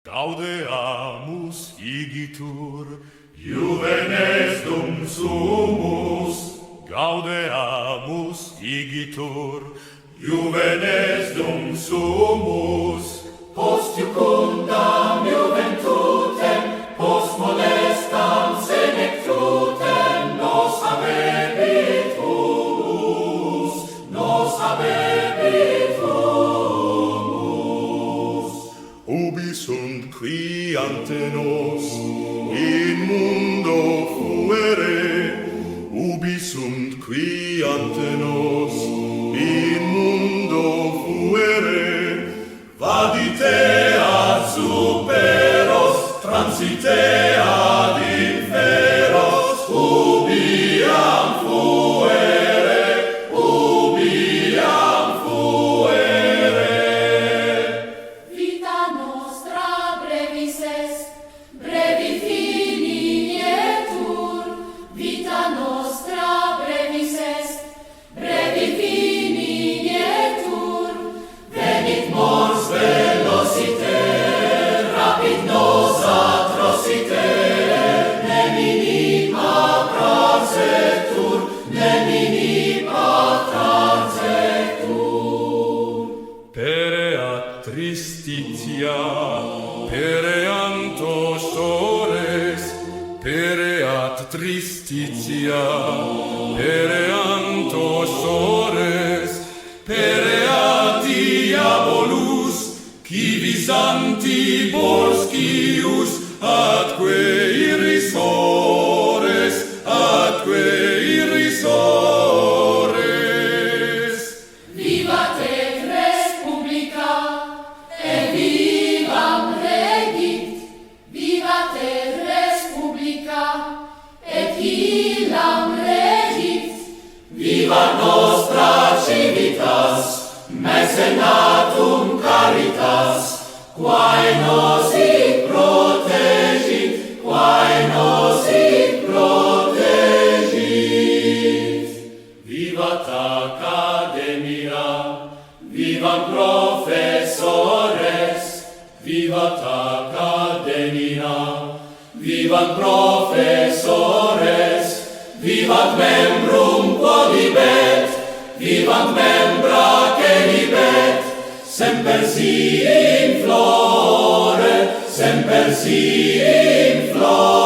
Gaudeamus igitur, Juvenes dum sumus. Gaudeamus igitur, Juvenes dum sumus. Post iucundam juventutem, post molestam senectutem, nos habebit humus, nos habebit humus. Ubi sunt qui ante nos, in mundo fuere, ubi sunt qui ante nos, in mundo fuere, vadite ad superos, transite ad inferos, ubiam fuere, ubiam fuere. Vita nostra brevis est, brevi finietur. Vita nostra brevis est, brevi finietur. Venit mors velociter, rapid nos atrociter, nemini patrar sectur, nemini patrar sectur. Pereat tristitia, pereant ostores, pereat tristitia, pereant ostores, pereat diabolus, qui visantibus scius, atque irrisores, atque irrisores. Vivat et respublica, et vivam regit. Vivat et respublica, et illam regit. Viva nostra civitas, mecenatum caritas, quae nos hic protegit, quae nos hic protegit. Vivat academia, vivam professores, vivat academia, vivam professores, vivat membrum quodlibet, vivat membra celibet, semper si in flore, semper si in flore.